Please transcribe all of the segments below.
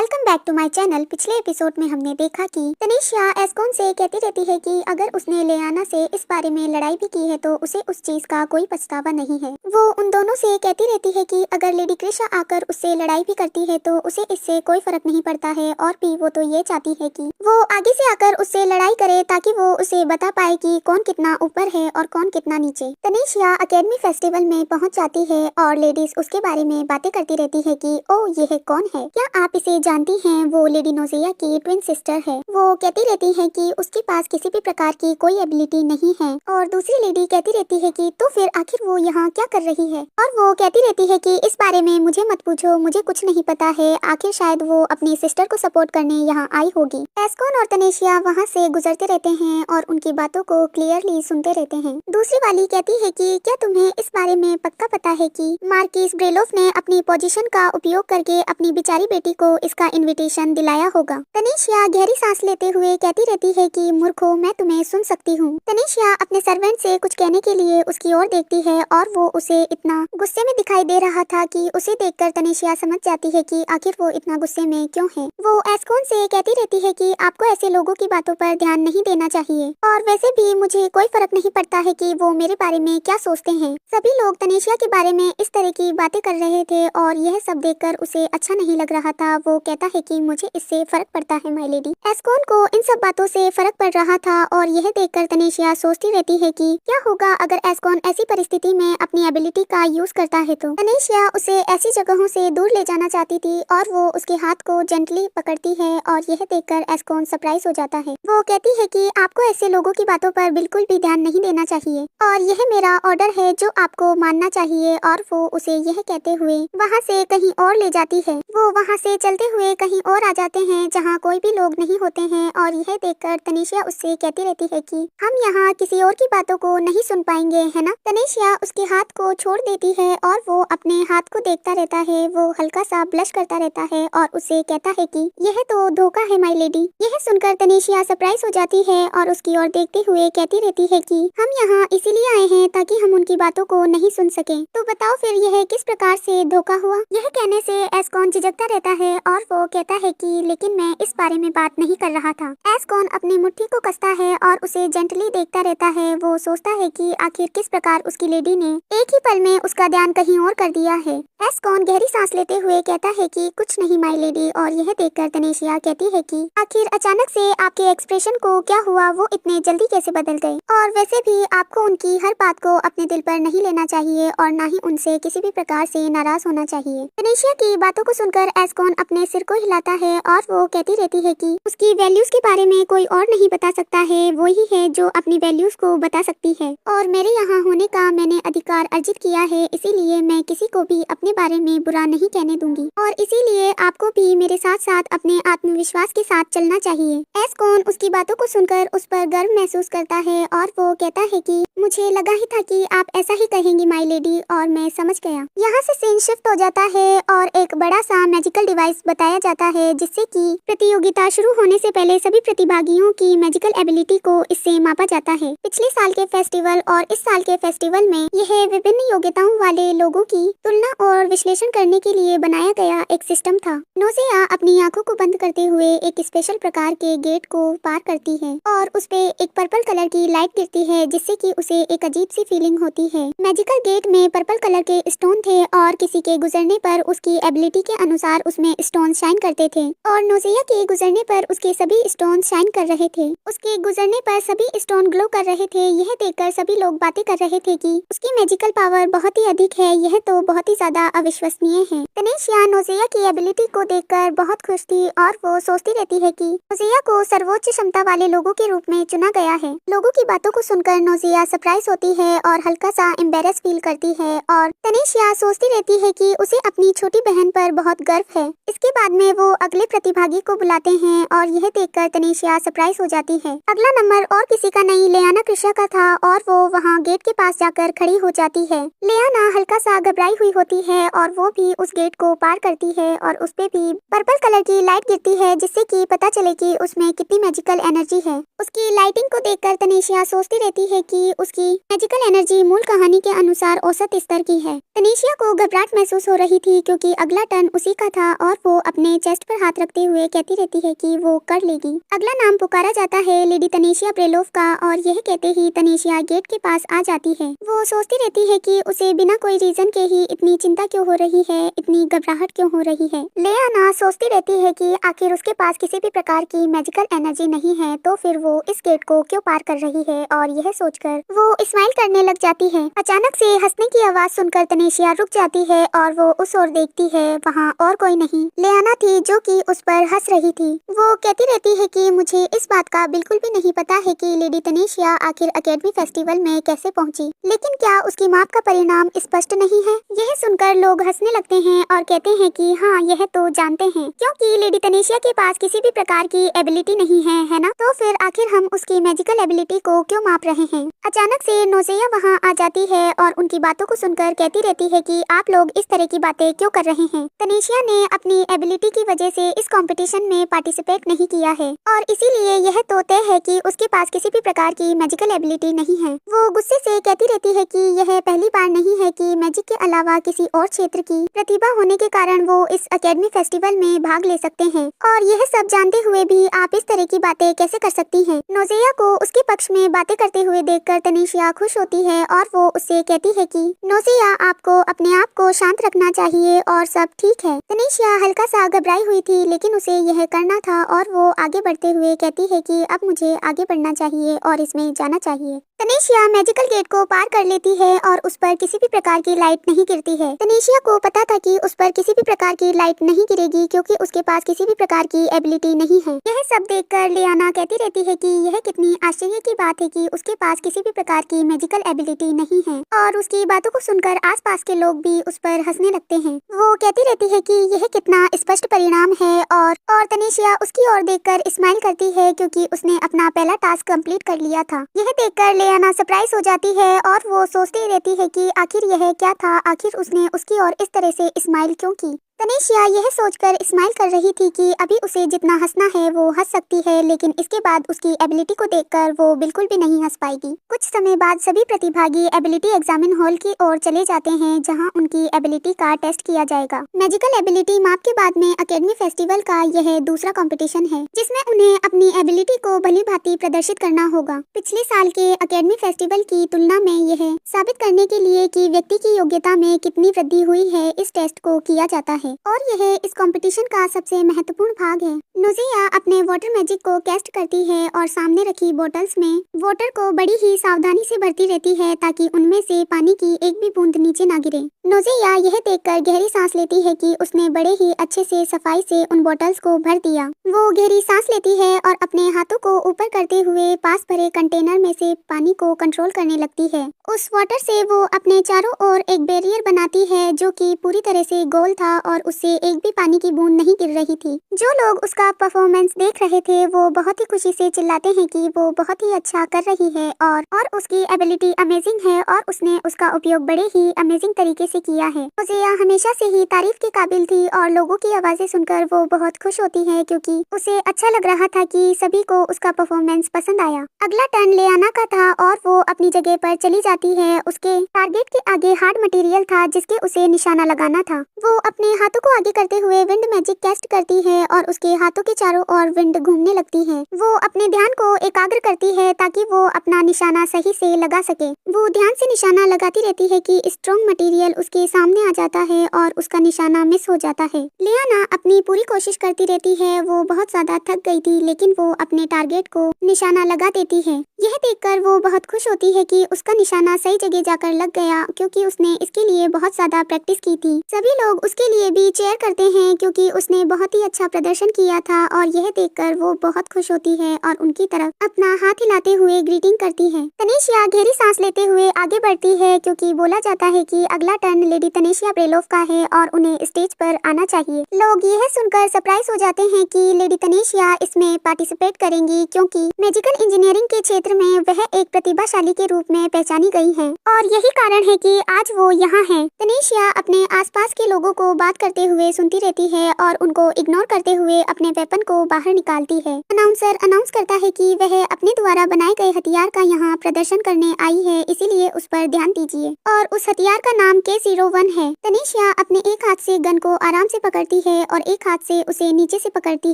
Welcome back to my channel. पिछले episode में हमने देखा कि तनीषा एस्कॉन से कहती रहती है कि अगर उसने लेआना से इस बारे में लड़ाई भी की है तो उसे उस चीज का कोई पछतावा नहीं है। वो उन दोनों से कहती रहती है कि अगर लेडी क्रिशा आकर उससे लड़ाई भी करती है तो उसे इससे कोई फर्क नहीं पड़ता है, और भी वो तो ये चाहती है कि वो आगे से आकर उससे लड़ाई करे ताकि वो उसे बता पाए कि कौन कितना ऊपर है और कौन कितना नीचे। तनीषा एकेडमी फेस्टिवल में पहुंच जाती है और लेडीज उसके बारे में बातें करती रहती है कि ओ ये है कौन है, क्या आप इसे जानती हैं? वो लेडी नोज़िया की ट्विन सिस्टर है। वो कहती रहती है कि उसके पास किसी भी प्रकार की कोई एबिलिटी नहीं है, और दूसरी लेडी कहती रहती है कि तो फिर आखिर वो यहाँ क्या कर रही है, और वो कहती रहती है कि इस बारे में मुझे मत पूछो, मुझे कुछ नहीं पता है, आखिर शायद वो अपनी सिस्टर को सपोर्ट करने यहाँ आई होगी। एस्कॉन और तनीषा वहाँ से गुजरते रहते हैं और उनकी बातों को क्लियरली सुनते रहते हैं। दूसरी वाली कहती है कि क्या तुम्हें इस बारे में पक्का पता है कि मार्किस ब्रेलोफ ने अपनी पोजीशन का उपयोग करके अपनी बेचारी बेटी को इसका इनविटेशन दिलाया होगा। तनीषा गहरी सांस लेते हुए कहती रहती है कि मूर्खो, मैं तुम्हें सुन सकती हूँ। तनीषा अपने सर्वेंट से कुछ कहने के लिए उसकी ओर देखती है और वो उसे इतना गुस्से में दिखाई दे रहा था कि उसे देखकर तनीषा समझ जाती है कि आखिर वो इतना गुस्से में क्यों है। वो एस्कॉन से कहती रहती है कि आपको ऐसे लोगों की बातों पर ध्यान नहीं देना चाहिए, और वैसे भी मुझे कोई फर्क नहीं पड़ता है कि वो मेरे बारे में क्या सोचते हैं। सभी लोग तनीषा के बारे में इस तरह की बातें कर रहे थे और यह सब देखकर उसे अच्छा नहीं लग रहा था। वो कहता है कि मुझे इससे फर्क पड़ता है माय लेडी। एस्कॉन को इन सब बातों से फर्क पड़ रहा था और यह देखकर तनीषा सोचती रहती है कि क्या होगा अगर एस्कॉन ऐसी परिस्थिति में अपनी एबिलिटी का यूज करता है तो। तनीषा उसे ऐसी जगहों से दूर ले जाना चाहती थी और वो उसके हाथ को जेंटली पकड़ती है, और यह देखकर एस्कॉन सरप्राइज हो जाता है। वो कहती है कि आपको ऐसे लोगों की बातों पर बिल्कुल भी ध्यान नहीं देना चाहिए और यह मेरा ऑर्डर है जो आपको मानना चाहिए, और वो उसे यह कहते हुए वहाँ से कहीं और ले जाती है। वो वहाँ से चलते हुए कहीं और आ जाते हैं जहाँ कोई भी लोग नहीं होते हैं, और यह देखकर तनीषा उससे कहती रहती है कि हम यहाँ किसी और की बातों को नहीं सुन पाएंगे, है ना। तनीषा उसके हाथ को छोड़ देती है और वो अपने हाथ को देखता रहता है। वो हल्का सा ब्लश करता रहता है और उसे कहता है कि यह तो धोखा है माय लेडी। यह सुनकर तनीषा सरप्राइज हो जाती है और उसकी ओर देखते हुए कहती रहती है कि हम यहाँ इसीलिए आए हैं ताकि हम उनकी बातों को नहीं सुन सके। तो बताओ फिर यह किस प्रकार से धोखा हुआ। यह कहने से एस्कॉन झिझकता रहता है और वो कहता है कि लेकिन मैं इस बारे में बात नहीं कर रहा था। एस्कॉन अपनी मुट्ठी को कसता है और उसे जेंटली देखता रहता है। वो सोचता है कि आखिर किस प्रकार उसकी लेडी ने एक ही पल में उसका ध्यान कहीं और कर दिया है। एस्कॉन गहरी सांस लेते हुए कहता है कि कुछ नहीं माय लेडी, और यह देखकर तनीषा कहती है कि आखिर अचानक से आपके एक्सप्रेशन को क्या हुआ, वो इतने जल्दी कैसे बदल गए, और वैसे भी आपको उनकी हर बात को अपने दिल पर नहीं लेना चाहिए और ना ही उनसे किसी भी प्रकार से नाराज होना चाहिए। तनीषा की बातों को सुनकर एस्कॉन अपने सिर को हिलाता है और वो कहती रहती है कि उसकी वैल्यूज के बारे में कोई और नहीं बता सकता है, वो ही है जो अपनी वैल्यूज को बता सकती है, और मेरे यहाँ होने का मैंने अधिकार अर्जित किया है, इसीलिए मैं किसी को भी अपने बारे में बुरा नहीं कहने दूंगी, और इसीलिए आपको भी मेरे साथ साथ अपने आत्मविश्वास के साथ चलना चाहिए। एस्कॉन उसकी बातों को सुनकर उस पर गर्व महसूस करता है और वो कहता है कि मुझे लगा ही था कि आप ऐसा ही कहेंगी माय लेडी, और मैं समझ गया। यहाँ से सीन शिफ्ट हो जाता है और एक बड़ा सा मैजिकल डिवाइस बताया जाता है जिससे कि प्रतियोगिता शुरू होने से पहले सभी प्रतिभागियों की मैजिकल एबिलिटी को इससे मापा जाता है। पिछले साल के फेस्टिवल और इस साल के फेस्टिवल में यह विभिन्न योग्यताओं वाले लोगों की तुलना और विश्लेषण करने के लिए बनाया गया एक सिस्टम था। नोज़िया अपनी आंखों को बंद करते हुए एक स्पेशल प्रकार के गेट को पार करती है और उस पे एक पर्पल कलर की लाइट गिरती है जिससे कि उसे एक अजीब सी फीलिंग होती है। मैजिकल गेट में पर्पल कलर के स्टोन थे और किसी के गुजरने पर उसकी एबिलिटी के अनुसार उसमें स्टोन शाइन करते थे, और नोज़िया के गुजरने पर उसके सभी स्टोन शाइन कर रहे थे। उसके गुजरने पर सभी स्टोन ग्लो कर रहे थे। यह देखकर सभी लोग बातें कर रहे थे कि उसकी मैजिकल पावर बहुत ही अधिक है, यह तो बहुत ही ज्यादा अविश्वसनीय है। तनीषा नोज़िया की एबिलिटी को देखकर बहुत खुश थी और वो सोचती रहती है कि नोज़िया को सर्वोच्च क्षमता वाले लोगों के रूप में चुना गया है। लोगों की बातों को सुनकर नोज़िया सरप्राइज होती है और हल्का सा एम्बेरस फील करती है, और तनीषा सोचती रहती है कि उसे अपनी छोटी बहन पर बहुत गर्व है। इसके बाद में वो अगले प्रतिभागी को बुलाते हैं और यह देखकर तनीषा सरप्राइज हो जाती है। अगला नंबर और किसी का नहीं, लेआना क्रिशा का था, और वो वहाँ गेट के पास जाकर खड़ी हो जाती है। लेआना हल्का सा घबराई हुई होती है और वो भी उस गेट को पार करती है और उस पे भी पर्पल कलर की लाइट गिरती है जिससे कि पता चले कि उसमें कितनी मैजिकल एनर्जी है। उसकी लाइटिंग को देखकर तनीषा सोचती रहती है कि उसकी मैजिकल एनर्जी मूल कहानी के अनुसार औसत स्तर की है। तनीषा को घबराहट महसूस हो रही थी क्योंकि अगला टर्न उसी का था और वो अपने चेस्ट पर हाथ रखते हुए कहती रहती है कि वो कर लेगी। अगला नाम पुकारा जाता है लेडी तनेशिया ब्रेलोव का और यह कहते ही तनेशिया गेट के पास आ जाती है। वो सोचती रहती है कि उसे बिना कोई रीजन के ही इतनी चिंता क्यों हो रही है, इतनी घबराहट क्यों हो रही है। लेआना सोचती रहती है कि आखिर उसके पास किसी भी प्रकार की मैजिकल एनर्जी नहीं है तो फिर वो इस गेट को क्यों पार कर रही है, और यह सोचकर वो स्माइल करने लग जाती है। अचानक से हंसने की आवाज सुनकर तनेशिया रुक जाती है और वो उस ओर देखती है। वहाँ और कोई नहीं, लेआना थी जो कि उस पर हंस रही थी। वो कहती रहती है कि मुझे इस बात का बिल्कुल भी नहीं पता है कि लेडी तनेशिया आखिर एकेडमी फेस्टिवल में कैसे पहुंची, लेकिन क्या उसकी माप का परिणाम स्पष्ट नहीं है। यह सुनकर लोग हंसने लगते हैं और कहते हैं कि हाँ, यह तो जानते हैं, क्योंकि लेडी तनेशिया के पास किसी भी प्रकार की एबिलिटी नहीं है ना, तो फिर आखिर हम उसकी मैजिकल एबिलिटी को क्यों माप रहे हैं। अचानक से नोज़ेया वहाँ आ जाती है और उनकी बातों को सुनकर कहती रहती है कि आप लोग इस तरह की बातें क्यों कर रहे हैं। तनेशिया ने अपनी एबिलिटी की वजह से इस कंपटीशन में पार्टिसिपेट नहीं किया है और इसीलिए यह तो तय है कि उसके पास किसी भी प्रकार की मैजिकल एबिलिटी नहीं है। वो गुस्से से कहती रहती है कि यह पहली बार नहीं है कि मैजिक के अलावा किसी और क्षेत्र की प्रतिभा होने के कारण वो इस एकेडमी फेस्टिवल में भाग ले सकते हैं, और यह सब जानते हुए भी आप इस तरह की बातें कैसे कर सकती हैं। नोज़ेया को उसके पक्ष में बातें करते हुए देखकर तनेशिया खुश होती है और वो उससे कहती है कि नोज़ेया, आपको अपने आप को शांत रखना चाहिए और सब ठीक है। तनेशिया हल्का सा घबराई हुई थी, लेकिन उसे यह करना था और वो आगे बढ़ते हुए कहती है कि अब मुझे आगे बढ़ना चाहिए और इसमें जाना चाहिए। तनेशिया मैजिकल गेट को पार कर लेती है और उस पर किसी भी प्रकार की लाइट नहीं गिरती है। तनेशिया को पता था कि उस पर किसी भी प्रकार की लाइट नहीं गिरेगी क्योंकि उसके पास किसी भी प्रकार की एबिलिटी नहीं है। यह सब देखकर लेआना कहती रहती है कि यह कितनी आश्चर्य की बात है कि उसके पास किसी भी प्रकार की मैजिकल एबिलिटी नहीं है, और उसकी बातों को सुनकर आसपास के लोग भी उस पर हंसने लगते हैं। वो कहती रहती है कि यह कितना स्पष्ट परिणाम है, और तनेशिया उसकी ओर देखकर स्माइल करती है क्योंकि उसने अपना पहला टास्क कंप्लीट कर लिया था। यह देखकर लेआना सरप्राइज हो जाती है और वो सोचती रहती है कि आखिर यह क्या था, आखिर उसने उसकी ओर इस तरह से स्माइल क्यों की। तनेशिया यह सोचकर स्माइल कर रही थी कि अभी उसे जितना हंसना है वो हंस सकती है, लेकिन इसके बाद उसकी एबिलिटी को देखकर वो बिल्कुल भी नहीं हंस पाएगी। कुछ समय बाद सभी प्रतिभागी एबिलिटी एग्जामिन हॉल की ओर चले जाते हैं जहां उनकी एबिलिटी का टेस्ट किया जाएगा। मैजिकल एबिलिटी माप के बाद में एकेडमी फेस्टिवल का यह दूसरा कंपटीशन है जिसमें उन्हें अपनी एबिलिटी को भली भांति प्रदर्शित करना होगा। पिछले साल के एकेडमी फेस्टिवल की तुलना में यह साबित करने के लिए कि व्यक्ति की योग्यता में कितनी वृद्धि हुई है, इस टेस्ट को किया जाता है और यह इस कंपटीशन का सबसे महत्वपूर्ण भाग है। नोज़ेया अपने वाटर मैजिक को कैस्ट करती है और सामने रखी बोतल्स में वाटर को बड़ी ही सावधानी से भरती रहती है ताकि उनमें से पानी की एक भी बूंद नीचे ना गिरे। नोज़ेया यह देखकर गहरी सांस लेती है कि उसने बड़े ही अच्छे से सफाई से उन बोतल्स को भर दिया। वो गहरी सांस लेती है और अपने हाथों को ऊपर करते हुए पास भरे कंटेनर में से पानी को कंट्रोल करने लगती है। उस वाटर से वो अपने चारों ओर एक बैरियर बनाती है जो कि पूरी तरह से गोल था और उससे एक भी पानी की बूंद नहीं गिर रही थी। जो लोग उसका परफॉर्मेंस देख रहे थे वो बहुत ही खुशी से चिल्लाते हैं कि वो बहुत ही अच्छा कर रही है और उसकी एबिलिटी अमेजिंग है और उसने उसका उपयोग बड़े ही अमेजिंग तरीके से किया है। नोज़ेया हमेशा से ही तारीफ के काबिल थी और लोगों की आवाजें सुनकर वो बहुत खुश होती है क्योंकि उसे अच्छा लग रहा था कि सभी को उसका परफॉर्मेंस पसंद आया। अगला टर्न लेआना का था और वो अपनी जगह पर चली जाती है। उसके टारगेट के आगे हार्ड मटेरियल था जिसके उसे निशाना लगाना था। वो अपने हाथों को आगे करते हुए विंड मैजिक कैस्ट करती है और उसके हाथों के चारों ओर विंड घूमने लगती है। वो अपने ध्यान को एकाग्र करती है ताकि वो अपना निशाना सही से लगा सके। वो ध्यान से निशाना लगाती रहती है कि स्ट्रॉन्ग मटेरियल उसके सामने आ जाता है और उसका निशाना मिस हो जाता है। लेआना अपनी पूरी कोशिश करती रहती है। वो बहुत ज्यादा थक गई थी लेकिन वो अपने टारगेट को निशाना लगा देती है। यह देखकर वो बहुत खुश होती है कि उसका निशाना सही जगह जाकर लग गया क्योंकि उसने इसके लिए बहुत ज्यादा प्रैक्टिस की थी। सभी लोग उसके लिए भी चेयर करते हैं क्योंकि उसने बहुत ही अच्छा प्रदर्शन किया था और यह देखकर वो बहुत खुश होती है और उनकी तरफ अपना हाथ हिलाते हुए ग्रीटिंग करती है। तनेशिया गहरी सांस लेते हुए आगे बढ़ती है क्योंकि बोला जाता है कि अगला टर्न लेडी तनेशिया ब्रेलोव का है और उन्हें स्टेज पर आना चाहिए। लोग यह सुनकर सरप्राइज हो जाते हैं कि लेडी तनेशिया इसमें पार्टिसिपेट करेंगी क्योंकि मैजिकल इंजीनियरिंग के क्षेत्र में वह एक प्रतिभाशाली के रूप में पहचानी गई है और यही कारण है कि आज वो यहाँ है। तनेशिया अपने आसपास के लोगों को बात करते हुए सुनती रहती है और उनको इग्नोर करते हुए अपने वेपन को बाहर निकालती है। अनाउंसर अनाउंस करता है कि वह अपने द्वारा बनाए गए हथियार का यहाँ प्रदर्शन करने आई है, इसीलिए उस पर ध्यान दीजिए। और उस हथियार का नाम K01 है। तनीषा अपने एक हाथ से गन को आराम से पकड़ती है और एक हाथ से उसे नीचे से पकड़ती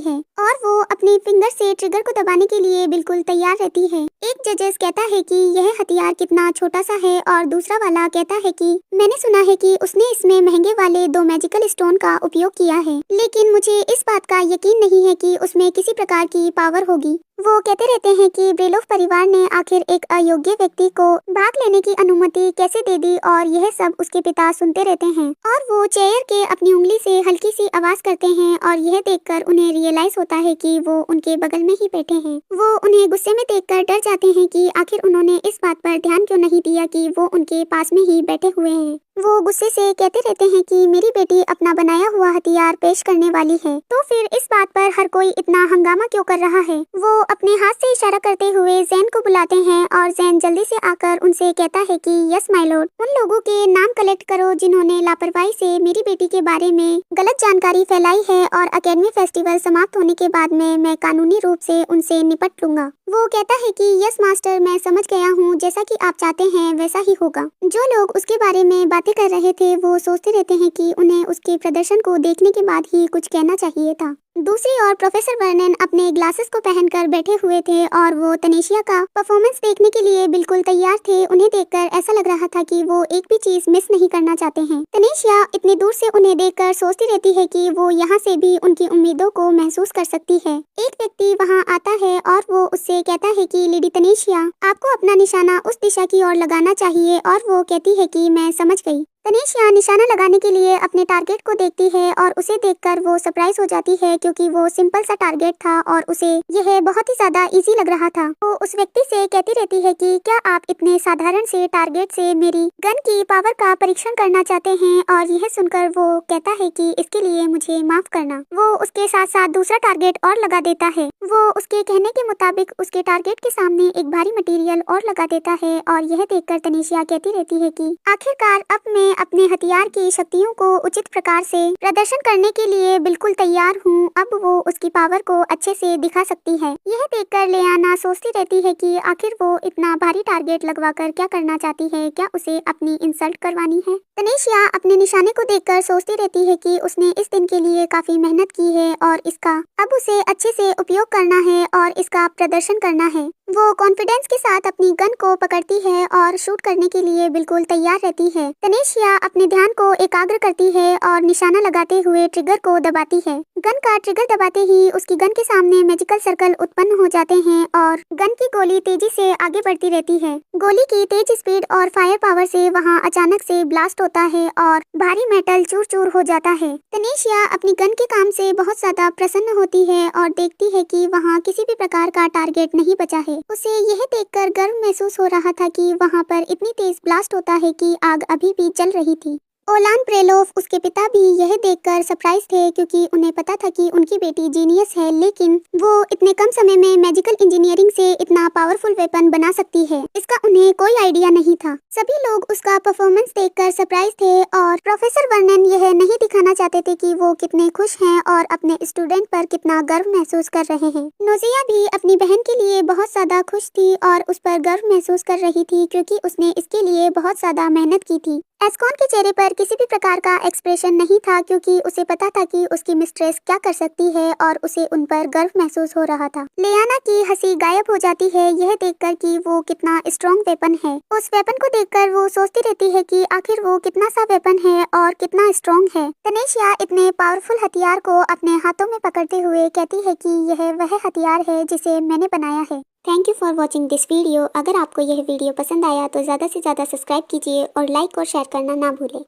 है और वो अपने फिंगर से ट्रिगर को दबाने के लिए बिल्कुल तैयार रहती है। एक जजेस कहता है कि यह हथियार कितना छोटा सा है और दूसरा वाला कहता है कि मैंने सुना है कि उसने इसमें महंगे वाले 2 मैजिकल स्टोन का उपयोग किया है, लेकिन मुझे इस बात का यकीन नहीं है कि उसमें किसी प्रकार की पावर होगी। वो कहते रहते हैं कि ब्रेलोव परिवार ने आखिर एक अयोग्य व्यक्ति को भाग लेने की अनुमति कैसे दे दी और यह सब उसके पिता सुनते रहते हैं और वो चेयर के अपनी उंगली से हल्की सी आवाज करते हैं और यह देखकर उन्हें रियलाइज होता है कि वो उनके बगल में ही बैठे हैं। वो उन्हें गुस्से में देखकर डर जाते हैं कि आखिर उन्होंने इस बात पर ध्यान क्यों नहीं दिया कि वो उनके पास में ही बैठे हुए हैं। वो गुस्से से कहते रहते हैं कि मेरी बेटी अपना बनाया हुआ हथियार पेश करने वाली है, तो फिर इस बात पर हर कोई इतना हंगामा क्यों कर रहा है। वो अपने हाथ से इशारा करते हुए जैन को बुलाते हैं और जैन जल्दी से आकर उनसे कहता है कि यस माय लॉर्ड, उन लोगों के नाम कलेक्ट करो जिन्होंने लापरवाही से मेरी बेटी के बारे में गलत जानकारी फैलाई है और एकेडमी फेस्टिवल समाप्त होने के बाद में मैं कानूनी रूप से उनसे निपट लूंगा। वो कहता है कि यस मास्टर, मैं समझ गया हूँ, जैसा कि आप चाहते हैं वैसा ही होगा। जो लोग उसके बारे में बातें कर रहे थे वो सोचते रहते हैं कि उन्हें उसके प्रदर्शन को देखने के बाद ही कुछ कहना चाहिए था। दूसरी ओर प्रोफेसर वर्नन अपने ग्लासेस को पहनकर बैठे हुए थे और वो तनीषा का परफॉर्मेंस देखने के लिए बिल्कुल तैयार थे। उन्हें देखकर ऐसा लग रहा था कि वो एक भी चीज मिस नहीं करना चाहते हैं। तनीषा इतनी दूर से उन्हें देखकर सोचती रहती है कि वो यहाँ से भी उनकी उम्मीदों को महसूस कर सकती है। एक व्यक्ति वहाँ आता है और वो उससे कहता है कि लेडी तनीषा, आपको अपना निशाना उस दिशा की ओर लगाना चाहिए और वो कहती है कि मैं समझ गई। तनीषा निशाना लगाने के लिए अपने टारगेट को देखती है और उसे देखकर वो सरप्राइज हो जाती है क्योंकि वो सिंपल सा टारगेट था और उसे यह बहुत ही ज्यादा इजी लग रहा था। वो उस व्यक्ति से कहती रहती है कि क्या आप इतने साधारण से टारगेट से मेरी गन की पावर का परीक्षण करना चाहते हैं, और यह सुनकर वो कहता है कि इसके लिए मुझे माफ करना। वो उसके साथ साथ दूसरा टारगेट और लगा देता है। वो उसके कहने के मुताबिक उसके टारगेट के सामने एक भारी मटेरियल और लगा देता है और यह देखकर तनीषा कहती रहती है कि आखिरकार अब मैं अपने हथियार की शक्तियों को उचित प्रकार से प्रदर्शन करने के लिए बिल्कुल तैयार हूँ। अब वो उसकी पावर को अच्छे से दिखा सकती है। यह देखकर लेआना सोचती रहती है कि आखिर वो इतना भारी टारगेट लगवाकर क्या करना चाहती है, क्या उसे अपनी इंसल्ट करवानी है। तनीषा अपने निशाने को देखकर सोचती रहती है कि उसने इस दिन के लिए काफी मेहनत की है और इसका अब उसे अच्छे से उपयोग करना है और इसका प्रदर्शन करना है। वो कॉन्फिडेंस के साथ अपनी गन को पकड़ती है और शूट करने के लिए बिल्कुल तैयार रहती है। तनीषा अपने ध्यान को एकाग्र करती है और निशाना लगाते हुए ट्रिगर को दबाती है। गन का ट्रिगर दबाते ही उसकी गन के सामने मैजिकल सर्कल उत्पन्न हो जाते हैं और गन की गोली तेजी से आगे बढ़ती रहती है। गोली की तेज स्पीड और फायर पावर से वहाँ अचानक से ब्लास्ट होता है और भारी मेटल चूर चूर हो जाता है। तनीषा अपनी गन के काम से बहुत ज्यादा प्रसन्न होती है और देखती है कि वहाँ किसी भी प्रकार का टारगेट नहीं बचा है। उसे यह देखकर गर्व महसूस हो रहा था कि वहाँ पर इतनी तेज ब्लास्ट होता है कि आग अभी भी जल रही थी। ओलान ब्रेलोव उसके पिता भी यह देखकर सरप्राइज थे क्योंकि उन्हें पता था कि उनकी बेटी जीनियस है, लेकिन वो इतने कम समय में मैजिकल इंजीनियरिंग से इतना पावरफुल वेपन बना सकती है, इसका उन्हें कोई आइडिया नहीं था। सभी लोग उसका परफॉर्मेंस देखकर सरप्राइज थे और प्रोफेसर वर्नन यह नहीं दिखाना चाहते थे कि वो कितने खुश हैं और अपने स्टूडेंट पर कितना गर्व महसूस कर रहे हैं। नोजिया भी अपनी बहन के लिए बहुत ज्यादा खुश थी और उस पर गर्व महसूस कर रही थी क्योंकि उसने इसके लिए बहुत ज्यादा मेहनत की थी। एस्कॉन के चेहरे पर किसी भी प्रकार का एक्सप्रेशन नहीं था क्योंकि उसे पता था कि उसकी मिस्ट्रेस क्या कर सकती है और उसे उन पर गर्व महसूस हो रहा था। लेआना की हंसी गायब हो जाती है यह देखकर कि वो कितना स्ट्रॉन्ग वेपन है। उस वेपन को देखकर वो सोचती रहती है कि आखिर वो कितना सा वेपन है और कितना स्ट्रॉन्ग है। तनीषा इतने पावरफुल हथियार को अपने हाथों में पकड़ते हुए कहती है कि यह वह हथियार है जिसे मैंने बनाया है। Thank you for watching this video. अगर आपको यह वीडियो पसंद आया तो ज़्यादा से ज़्यादा सब्सक्राइब कीजिए और लाइक और शेयर करना ना भूलें।